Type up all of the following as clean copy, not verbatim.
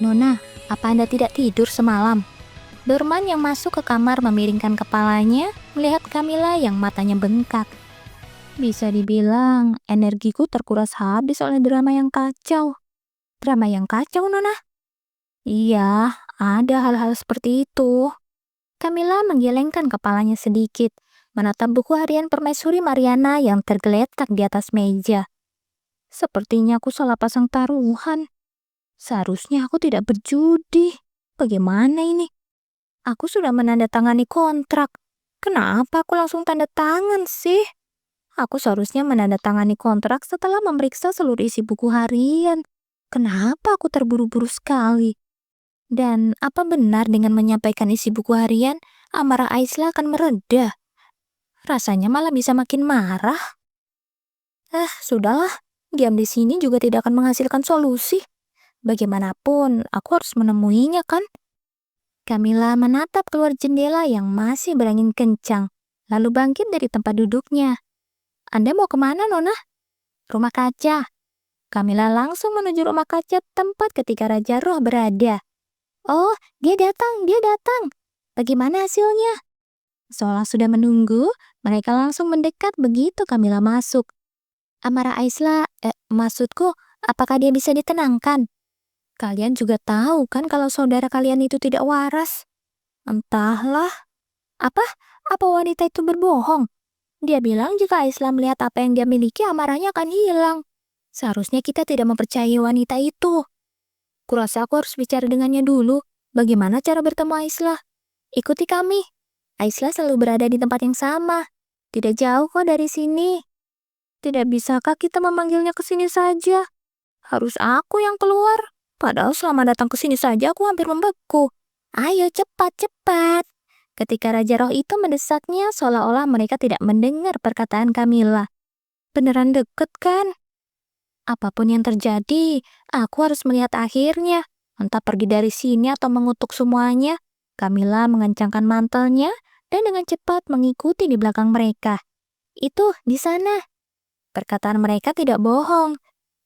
Nona, apa Anda tidak tidur semalam? Dorman yang masuk ke kamar memiringkan kepalanya melihat Camilla yang matanya bengkak. Bisa dibilang energiku terkuras habis oleh drama yang kacau. Drama yang kacau, Nona? Iya, ada hal-hal seperti itu. Camilla menggelengkan kepalanya sedikit, menatap buku harian Permaisuri Mariana yang tergeletak di atas meja. Sepertinya aku salah pasang taruhan. Seharusnya aku tidak berjudi. Bagaimana ini? Aku sudah menandatangani kontrak. Kenapa aku langsung tanda tangan sih? Aku seharusnya menandatangani kontrak setelah memeriksa seluruh isi buku harian. Kenapa aku terburu-buru sekali? Dan apa benar dengan menyampaikan isi buku harian, amarah Aisla akan mereda? Rasanya malah bisa makin marah. Sudahlah. Diam di sini juga tidak akan menghasilkan solusi. Bagaimanapun, aku harus menemuinya kan? Camilla menatap keluar jendela yang masih berangin kencang, lalu bangkit dari tempat duduknya. Anda mau kemana, Nona? Rumah kaca. Camilla langsung menuju rumah kaca tempat ketika Raja Roh berada. Oh, dia datang, dia datang. Bagaimana hasilnya? Seolah sudah menunggu, mereka langsung mendekat begitu Camilla masuk. Amarah Aisla, maksudku, apakah dia bisa ditenangkan? Kalian juga tahu kan kalau saudara kalian itu tidak waras. Entahlah. Apa? Apa wanita itu berbohong? Dia bilang jika Aisla melihat apa yang dia miliki, amarahnya akan hilang. Seharusnya kita tidak mempercayai wanita itu. Kurasa aku harus bicara dengannya dulu. Bagaimana cara bertemu Aisla? Ikuti kami. Aisla selalu berada di tempat yang sama. Tidak jauh kok dari sini. Tidak bisakah kita memanggilnya ke sini saja? Harus aku yang keluar. Padahal selama datang ke sini saja aku hampir membeku. Ayo cepat, cepat. Ketika Raja Roh itu mendesaknya seolah-olah mereka tidak mendengar perkataan Camilla. Beneran deket kan? Apapun yang terjadi, aku harus melihat akhirnya. Entah pergi dari sini atau mengutuk semuanya. Camilla mengencangkan mantelnya dan dengan cepat mengikuti di belakang mereka. Itu, di sana. Perkataan mereka tidak bohong.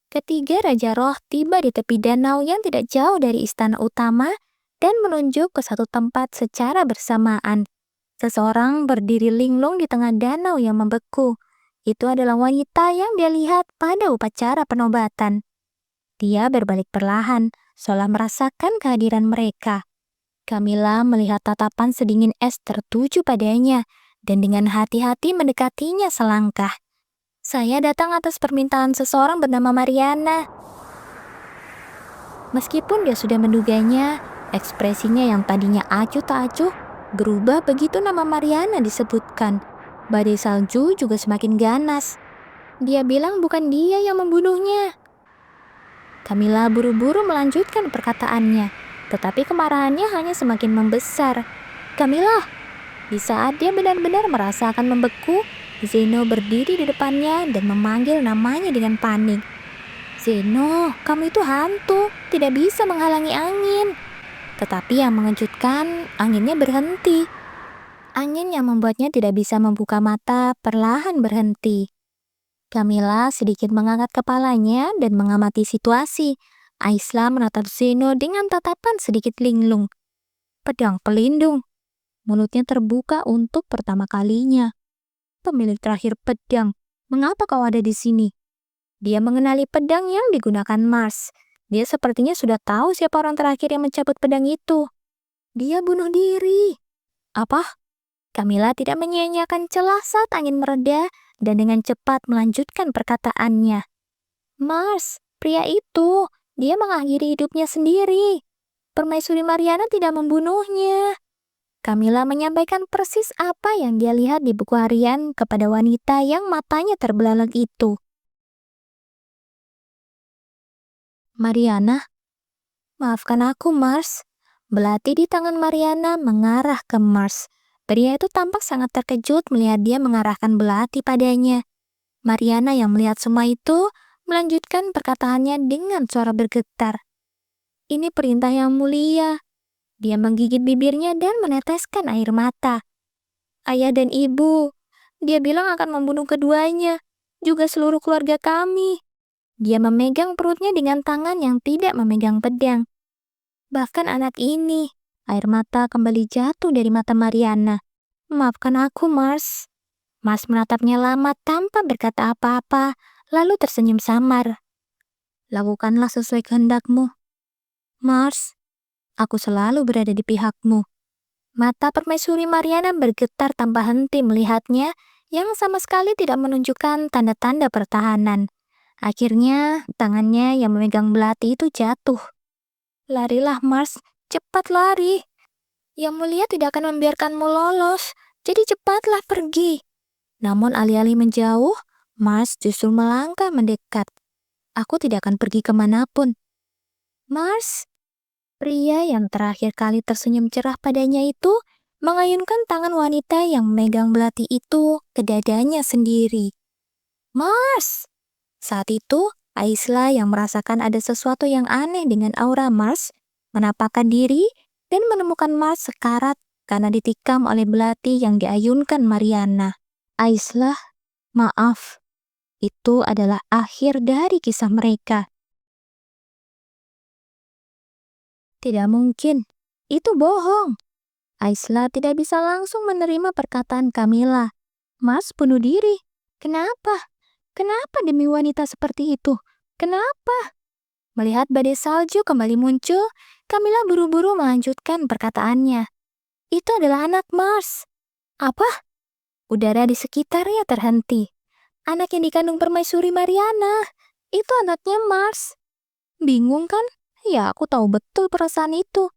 Ketiga Raja Roh tiba di tepi danau yang tidak jauh dari istana utama dan menunjuk ke satu tempat secara bersamaan. Seseorang berdiri linglung di tengah danau yang membeku. Itu adalah wanita yang dia lihat pada upacara penobatan. Dia berbalik perlahan, seolah merasakan kehadiran mereka. Camilla melihat tatapan sedingin es tertuju padanya dan dengan hati-hati mendekatinya selangkah. Saya datang atas permintaan seseorang bernama Mariana. Meskipun dia sudah menduganya, ekspresinya yang tadinya acuh tak acuh berubah begitu nama Mariana disebutkan. Badai salju juga semakin ganas. Dia bilang bukan dia yang membunuhnya. Camilla buru-buru melanjutkan perkataannya, tetapi kemarahannya hanya semakin membesar. Camilla, di saat dia benar-benar merasa akan membeku, Zeno berdiri di depannya dan memanggil namanya dengan panik. Zeno, kamu itu hantu, tidak bisa menghalangi angin. Tetapi yang mengejutkan, anginnya berhenti. Angin yang membuatnya tidak bisa membuka mata perlahan berhenti. Camilla sedikit mengangkat kepalanya dan mengamati situasi. Aisla menatap Zeno dengan tatapan sedikit linglung. Pedang pelindung. Mulutnya terbuka untuk pertama kalinya. Pemilik terakhir pedang, mengapa kau ada di sini? Dia mengenali pedang yang digunakan Mars. Dia sepertinya sudah tahu siapa orang terakhir yang mencabut pedang itu. Dia bunuh diri. Apa? Camilla tidak menyia-nyiakan celah saat angin mereda dan dengan cepat melanjutkan perkataannya. Mars, pria itu, dia mengakhiri hidupnya sendiri. Permaisuri Mariana tidak membunuhnya. Camilla menyampaikan persis apa yang dia lihat di buku harian kepada wanita yang matanya terbelalak itu. Mariana, maafkan aku, Mars. Belati di tangan Mariana mengarah ke Mars. Pria itu tampak sangat terkejut melihat dia mengarahkan belati padanya. Mariana yang melihat semua itu melanjutkan perkataannya dengan suara bergetar. Ini perintah yang mulia. Dia menggigit bibirnya dan meneteskan air mata. Ayah dan ibu, dia bilang akan membunuh keduanya, juga seluruh keluarga kami. Dia memegang perutnya dengan tangan yang tidak memegang pedang. Bahkan anak ini, air mata kembali jatuh dari mata Mariana. Maafkan aku, Mars. Mars menatapnya lama tanpa berkata apa-apa, lalu tersenyum samar. Lakukanlah sesuai kehendakmu. Mars, aku selalu berada di pihakmu. Mata permaisuri Mariana bergetar tanpa henti melihatnya, yang sama sekali tidak menunjukkan tanda-tanda pertahanan. Akhirnya, tangannya yang memegang belati itu jatuh. Larilah, Mars. Cepat lari. Yang mulia tidak akan membiarkanmu lolos, jadi cepatlah pergi. Namun alih-alih menjauh, Mars justru melangkah mendekat. Aku tidak akan pergi kemanapun. Mars, pria yang terakhir kali tersenyum cerah padanya itu mengayunkan tangan wanita yang memegang belati itu ke dadanya sendiri. Mars! Saat itu, Aisla yang merasakan ada sesuatu yang aneh dengan aura Mars, menapakkan diri dan menemukan Mars sekarat karena ditikam oleh belati yang diayunkan Mariana. Aisla, maaf. Itu adalah akhir dari kisah mereka. Tidak mungkin. Itu bohong. Aisla tidak bisa langsung menerima perkataan Camilla. Mas bunuh diri. Kenapa? Kenapa demi wanita seperti itu? Kenapa? Melihat badai salju kembali muncul, Camilla buru-buru melanjutkan perkataannya. Itu adalah anak Mars. Apa? Udara di sekitarnya terhenti. Anak yang dikandung permaisuri Mariana. Itu anaknya Mars. Bingung kan? Ya, aku tahu betul perasaan itu.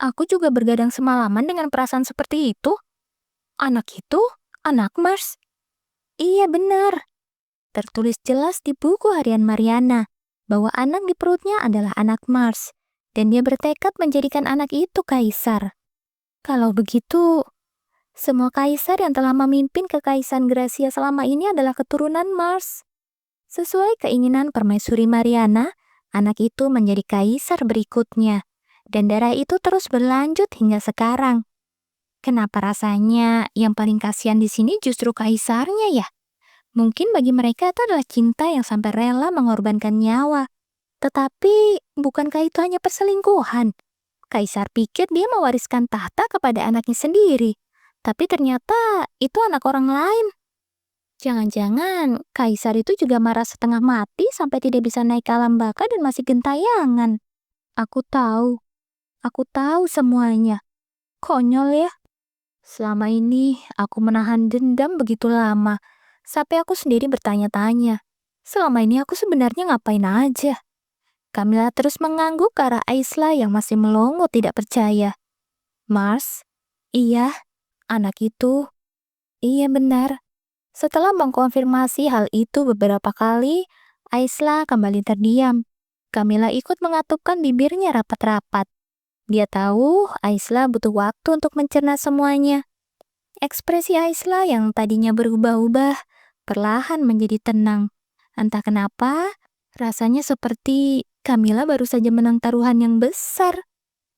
Aku juga bergadang semalaman dengan perasaan seperti itu. Anak itu, anak Mars. Iya benar. Tertulis jelas di buku harian Mariana bahwa anak di perutnya adalah anak Mars. Dan dia bertekad menjadikan anak itu kaisar. Kalau begitu, semua kaisar yang telah memimpin kekaisaran Gracia selama ini adalah keturunan Mars. Sesuai keinginan permaisuri Mariana, anak itu menjadi kaisar berikutnya, dan darah itu terus berlanjut hingga sekarang. Kenapa rasanya yang paling kasihan di sini justru kaisarnya ya? Mungkin bagi mereka itu adalah cinta yang sampai rela mengorbankan nyawa. Tetapi bukankah itu hanya perselingkuhan? Kaisar pikir dia mewariskan tahta kepada anaknya sendiri, tapi ternyata itu anak orang lain. Jangan-jangan kaisar itu juga marah setengah mati sampai tidak bisa naik ke alam baka dan masih gentayangan. Aku tahu semuanya. Konyol ya. Selama ini aku menahan dendam begitu lama, sampai aku sendiri bertanya-tanya. Selama ini aku sebenarnya ngapain aja? Camilla terus mengangguk ke arah Aisla yang masih melongo tidak percaya. Mars? Iya, anak itu. Iya benar. Setelah mengkonfirmasi hal itu beberapa kali, Aisla kembali terdiam. Camilla ikut mengatupkan bibirnya rapat-rapat. Dia tahu Aisla butuh waktu untuk mencerna semuanya. Ekspresi Aisla yang tadinya berubah-ubah, perlahan menjadi tenang. Entah kenapa, rasanya seperti Camilla baru saja menang taruhan yang besar.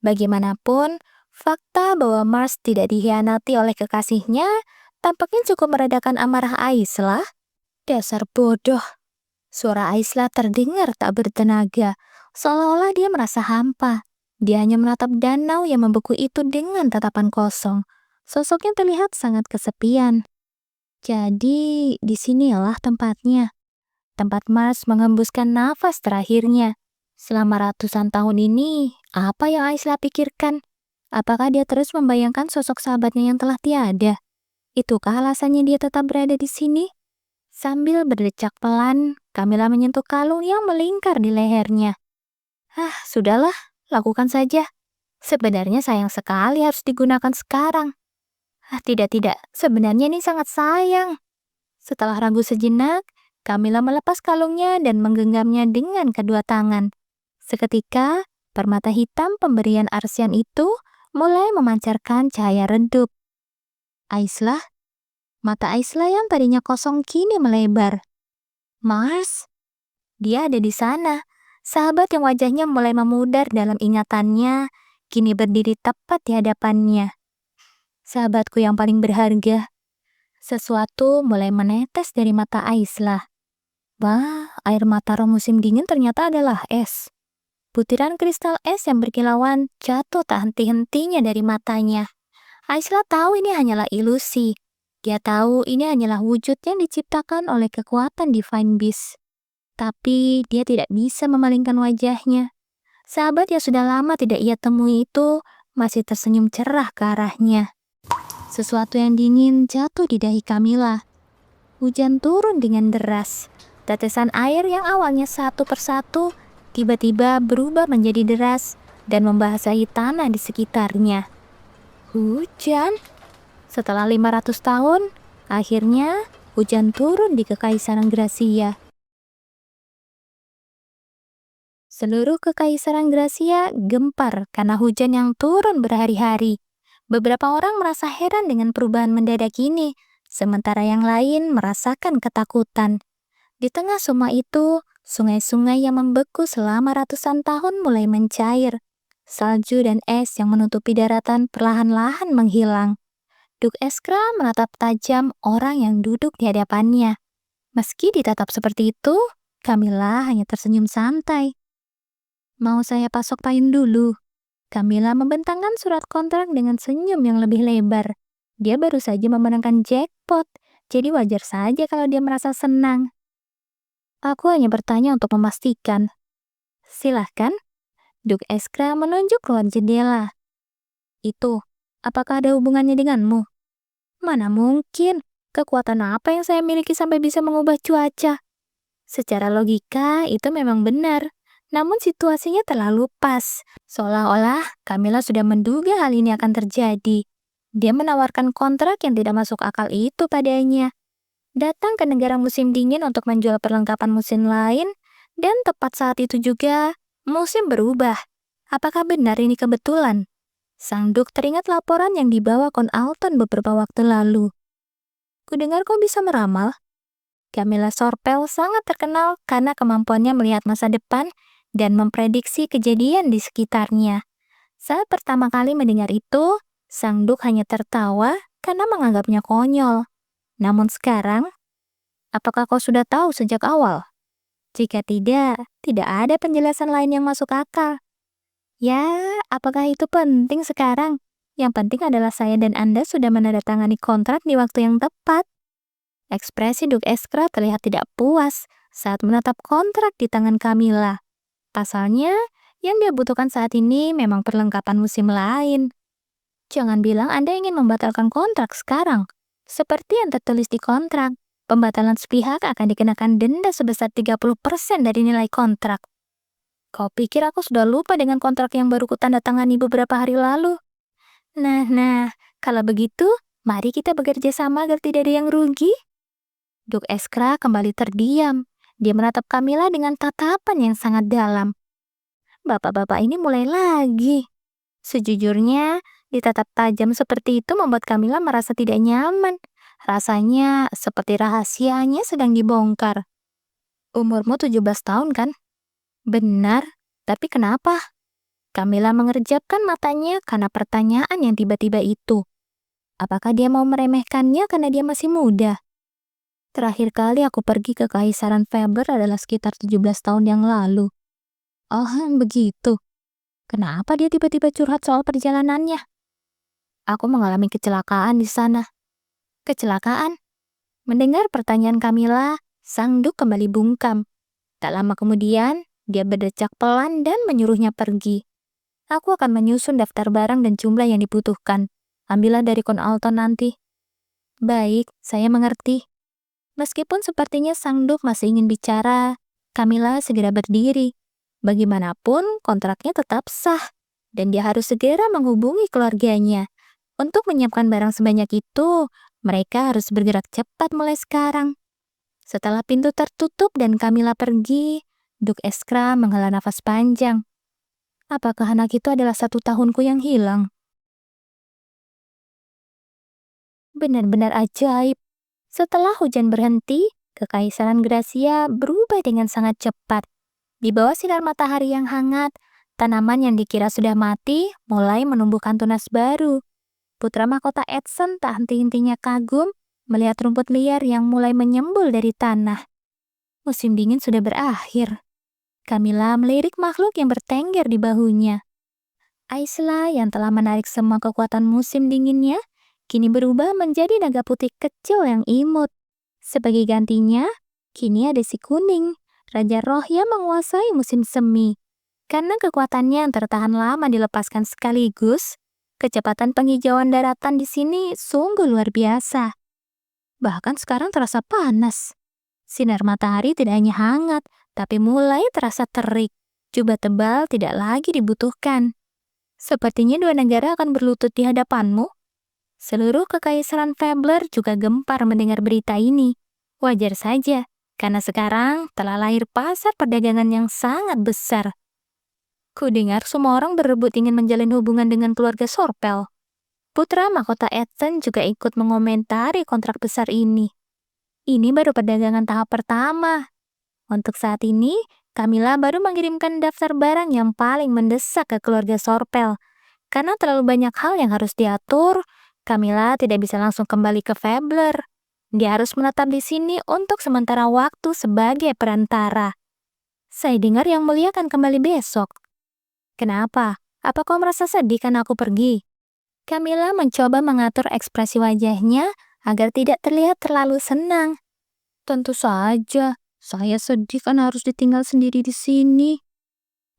Bagaimanapun, fakta bahwa Mars tidak dikhianati oleh kekasihnya tampaknya cukup meredakan amarah Aisla. Dasar bodoh. Suara Aisla terdengar tak bertenaga, seolah-olah dia merasa hampa. Dia hanya menatap danau yang membeku itu dengan tatapan kosong. Sosoknya terlihat sangat kesepian. Jadi, disinilah tempatnya. Tempat Mars mengembuskan nafas terakhirnya. Selama ratusan tahun ini, apa yang Aisla pikirkan? Apakah dia terus membayangkan sosok sahabatnya yang telah tiada? Itukah alasannya dia tetap berada di sini? Sambil berdecak pelan, Camilla menyentuh kalung yang melingkar di lehernya. Sudahlah, lakukan saja. Sebenarnya sayang sekali harus digunakan sekarang. Tidak, sebenarnya ini sangat sayang. Setelah ragu sejenak, Camilla melepas kalungnya dan menggenggamnya dengan kedua tangan. Seketika, permata hitam pemberian Arsian itu mulai memancarkan cahaya redup. Aisla? Mata Aisla yang tadinya kosong kini melebar. Mars? Dia ada di sana. Sahabat yang wajahnya mulai memudar dalam ingatannya, kini berdiri tepat di hadapannya. Sahabatku yang paling berharga. Sesuatu mulai menetes dari mata Aisla. Wah, air mata roh musim dingin ternyata adalah es. Butiran kristal es yang berkilauan jatuh tak henti-hentinya dari matanya. Aisla tahu ini hanyalah ilusi. Dia tahu ini hanyalah wujud yang diciptakan oleh kekuatan Divine Beast. Tapi dia tidak bisa memalingkan wajahnya. Sahabat yang sudah lama tidak ia temui itu masih tersenyum cerah ke arahnya. Sesuatu yang dingin jatuh di dahi Camilla. Hujan turun dengan deras. Tetesan air yang awalnya satu persatu tiba-tiba berubah menjadi deras dan membasahi tanah di sekitarnya. Hujan? Setelah 500 tahun, akhirnya hujan turun di Kekaisaran Gracia. Seluruh Kekaisaran Gracia gempar karena hujan yang turun berhari-hari. Beberapa orang merasa heran dengan perubahan mendadak ini, sementara yang lain merasakan ketakutan. Di tengah semua itu, sungai-sungai yang membeku selama ratusan tahun mulai mencair. Salju dan es yang menutupi daratan perlahan-lahan menghilang. Duk Eskra menatap tajam orang yang duduk di hadapannya. Meski ditatap seperti itu, Camilla hanya tersenyum santai. Mau saya pasok payung dulu? Camilla membentangkan surat kontrak dengan senyum yang lebih lebar. Dia baru saja memenangkan jackpot, jadi wajar saja kalau dia merasa senang. Aku hanya bertanya untuk memastikan. Silahkan. Duk Eskra menunjuk keluar jendela. Itu, apakah ada hubungannya denganmu? Mana mungkin, kekuatan apa yang saya miliki sampai bisa mengubah cuaca? Secara logika, itu memang benar. Namun situasinya terlalu pas. Seolah-olah Camilla sudah menduga hal ini akan terjadi. Dia menawarkan kontrak yang tidak masuk akal itu padanya. Datang ke negara musim dingin untuk menjual perlengkapan musim lain, dan tepat saat itu juga, musim berubah. Apakah benar ini kebetulan? Sang Duk teringat laporan yang dibawa Kon Alton beberapa waktu lalu. Kudengar kau bisa meramal? Camilla Sorpel sangat terkenal karena kemampuannya melihat masa depan dan memprediksi kejadian di sekitarnya. Saat pertama kali mendengar itu, Sang Duk hanya tertawa karena menganggapnya konyol. Namun sekarang, apakah kau sudah tahu sejak awal? Jika tidak ada penjelasan lain yang masuk akal. Ya, apakah itu penting sekarang? Yang penting adalah saya dan Anda sudah menandatangani kontrak di waktu yang tepat. Ekspresi Duk Eskra terlihat tidak puas saat menatap kontrak di tangan Camilla. Pasalnya, yang dia butuhkan saat ini memang perlengkapan musim lain. Jangan bilang Anda ingin membatalkan kontrak sekarang. Seperti yang tertulis di kontrak, pembatalan sepihak akan dikenakan denda sebesar 30% dari nilai kontrak. Kau pikir aku sudah lupa dengan kontrak yang baru kutandatangani beberapa hari lalu? Nah, kalau begitu, mari kita bekerja sama agar tidak ada yang rugi. Duk Eskra kembali terdiam. Dia menatap Camilla dengan tatapan yang sangat dalam. Bapak-bapak ini mulai lagi. Sejujurnya, ditatap tajam seperti itu membuat Camilla merasa tidak nyaman. Rasanya seperti rahasianya sedang dibongkar. Umurmu 17 tahun kan? Benar, tapi kenapa? Camilla mengerjapkan matanya karena pertanyaan yang tiba-tiba itu. Apakah dia mau meremehkannya karena dia masih muda? Terakhir kali aku pergi ke Kekaisaran Faber adalah sekitar 17 tahun yang lalu. Oh, begitu. Kenapa dia tiba-tiba curhat soal perjalanannya? Aku mengalami kecelakaan di sana. Kecelakaan? Mendengar pertanyaan Camilla, Sang Duk kembali bungkam. Tak lama kemudian, dia berdecak pelan dan menyuruhnya pergi. Aku akan menyusun daftar barang dan jumlah yang dibutuhkan. Ambillah dari Kon Alton nanti. Baik, saya mengerti. Meskipun sepertinya Sang Duk masih ingin bicara, Camilla segera berdiri. Bagaimanapun, kontraknya tetap sah, dan dia harus segera menghubungi keluarganya. Untuk menyiapkan barang sebanyak itu, mereka harus bergerak cepat mulai sekarang. Setelah pintu tertutup dan Camilla pergi, Duk Eskra menghela nafas panjang. Apakah anak itu adalah 1 tahunku yang hilang? Benar-benar ajaib. Setelah hujan berhenti, Kekaisaran Gracia berubah dengan sangat cepat. Di bawah sinar matahari yang hangat, tanaman yang dikira sudah mati mulai menumbuhkan tunas baru. Putra mahkota Edson tak henti-hentinya kagum melihat rumput liar yang mulai menyembul dari tanah. Musim dingin sudah berakhir. Camilla melirik makhluk yang bertengger di bahunya. Aisla yang telah menarik semua kekuatan musim dinginnya, kini berubah menjadi naga putih kecil yang imut. Sebagai gantinya, kini ada si kuning, raja roh yang menguasai musim semi. Karena kekuatannya yang tertahan lama dilepaskan sekaligus, kecepatan penghijauan daratan di sini sungguh luar biasa. Bahkan sekarang terasa panas. Sinar matahari tidak hanya hangat, tapi mulai terasa terik. Jubah tebal tidak lagi dibutuhkan. Sepertinya dua negara akan berlutut di hadapanmu. Seluruh kekaisaran Fabler juga gempar mendengar berita ini. Wajar saja, karena sekarang telah lahir pasar perdagangan yang sangat besar. Kudengar semua orang berebut ingin menjalin hubungan dengan keluarga Sorpel. Putra mahkota Edson juga ikut mengomentari kontrak besar ini. Ini baru perdagangan tahap pertama. Untuk saat ini, Camilla baru mengirimkan daftar barang yang paling mendesak ke keluarga Sorpel. Karena terlalu banyak hal yang harus diatur, Camilla tidak bisa langsung kembali ke Fabler. Dia harus menetap di sini untuk sementara waktu sebagai perantara. Saya dengar Yang Mulia akan kembali besok. Kenapa? Apa kau merasa sedih karena aku pergi? Camilla mencoba mengatur ekspresi wajahnya agar tidak terlihat terlalu senang. Tentu saja, saya sedih karena harus ditinggal sendiri di sini.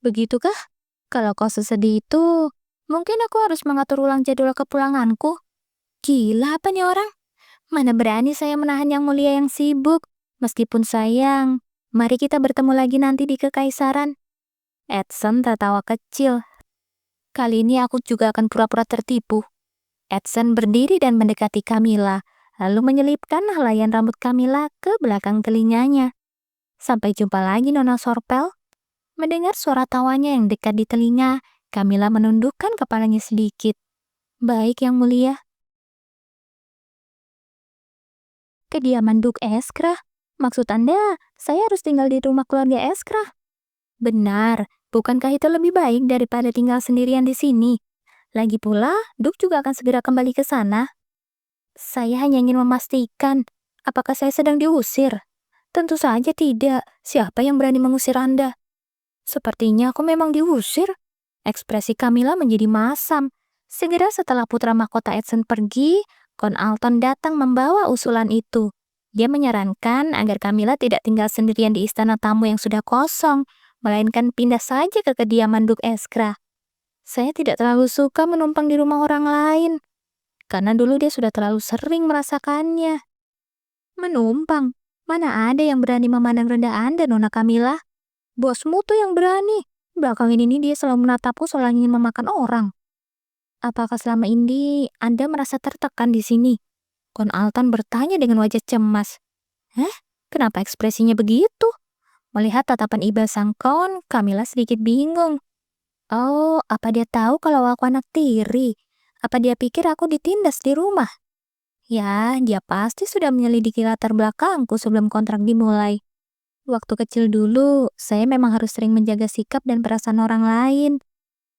Begitukah? Kalau kau sesedih itu, mungkin aku harus mengatur ulang jadwal kepulanganku. Gila apa nih orang? Mana berani saya menahan Yang Mulia yang sibuk. Meskipun sayang, mari kita bertemu lagi nanti di Kekaisaran. Edson tertawa kecil. Kali ini aku juga akan pura-pura tertipu. Edson berdiri dan mendekati Camilla, lalu menyelipkan helaian rambut Camilla ke belakang telinganya. Sampai jumpa lagi, Nona Sorpel. Mendengar suara tawanya yang dekat di telinga, Camilla menundukkan kepalanya sedikit. Baik, Yang Mulia. Kediaman Duk Eskra? Maksud Anda, saya harus tinggal di rumah keluarga Eskra? Benar, bukankah itu lebih baik daripada tinggal sendirian di sini? Lagi pula, Duk juga akan segera kembali ke sana. Saya hanya ingin memastikan, apakah saya sedang diusir? Tentu saja tidak. Siapa yang berani mengusir Anda? Sepertinya aku memang diusir. Ekspresi Camilla menjadi masam. Segera setelah putra mahkota Edson pergi, Kon Alton datang membawa usulan itu. Dia menyarankan agar Camilla tidak tinggal sendirian di istana tamu yang sudah kosong, melainkan pindah saja ke kediaman Duk Eskra. Saya tidak terlalu suka menumpang di rumah orang lain, karena dulu dia sudah terlalu sering merasakannya. Menumpang? Mana ada yang berani memandang rendah Anda, Nona Camilla? Bosmu tuh yang berani. Belakangan ini dia selalu menatapku soal ingin memakan orang. Apakah selama ini Anda merasa tertekan di sini? Kon Alton bertanya dengan wajah cemas. Kenapa ekspresinya begitu? Melihat tatapan iba sang Kon, Camilla sedikit bingung. Oh, apa dia tahu kalau aku anak tiri? Apa dia pikir aku ditindas di rumah? Ya, dia pasti sudah menyelidiki latar belakangku sebelum kontrak dimulai. Waktu kecil dulu, saya memang harus sering menjaga sikap dan perasaan orang lain.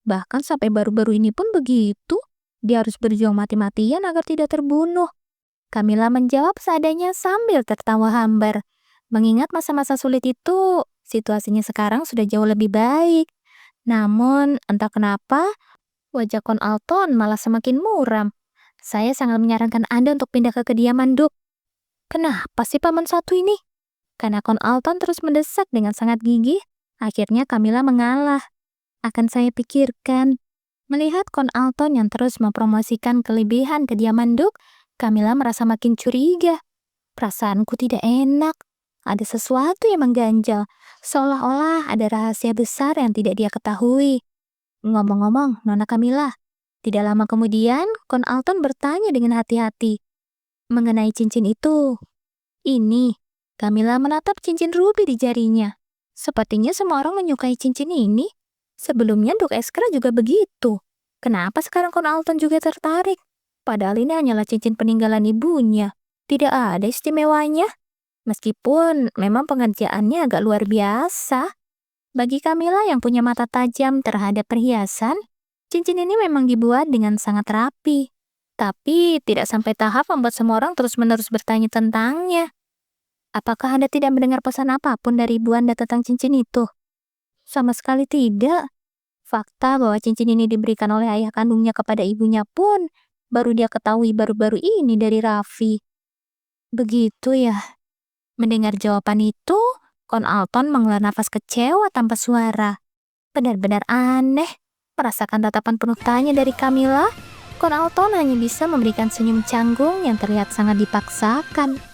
Bahkan sampai baru-baru ini pun begitu. Dia harus berjuang mati-matian agar tidak terbunuh. Camilla menjawab seadanya sambil tertawa hambar. Mengingat masa-masa sulit itu, situasinya sekarang sudah jauh lebih baik. Namun, entah kenapa, wajah Kon Alton malah semakin muram. Saya sangat menyarankan Anda untuk pindah ke kediaman Duk. Kenapa sih paman satu ini? Karena Kon Alton terus mendesak dengan sangat gigih, akhirnya Camilla mengalah. Akan saya pikirkan. Melihat Kon Alton yang terus mempromosikan kelebihan kediaman Duk, Camilla merasa makin curiga. Perasaanku tidak enak. Ada sesuatu yang mengganjal, seolah-olah ada rahasia besar yang tidak dia ketahui. Ngomong-ngomong, Nona Camilla, tidak lama kemudian, Kon Alton bertanya dengan hati-hati. Mengenai cincin itu. Ini, Camilla menatap cincin rubi di jarinya. Sepertinya semua orang menyukai cincin ini. Sebelumnya Duk Eskra juga begitu. Kenapa sekarang Kon Alton juga tertarik? Padahal ini hanyalah cincin peninggalan ibunya. Tidak ada istimewanya. Meskipun memang pengerjaannya agak luar biasa. Bagi Camilla yang punya mata tajam terhadap perhiasan, cincin ini memang dibuat dengan sangat rapi. Tapi tidak sampai tahap membuat semua orang terus-menerus bertanya tentangnya. Apakah Anda tidak mendengar pesan apapun dari ibu Anda tentang cincin itu? Sama sekali tidak. Fakta bahwa cincin ini diberikan oleh ayah kandungnya kepada ibunya pun baru dia ketahui baru-baru ini dari Raffi. Begitu ya. Mendengar jawaban itu, Kon Alton menghela nafas kecewa tanpa suara. Benar-benar aneh. Merasakan tatapan penuh tanya dari Camilla, Kon Alton hanya bisa memberikan senyum canggung yang terlihat sangat dipaksakan.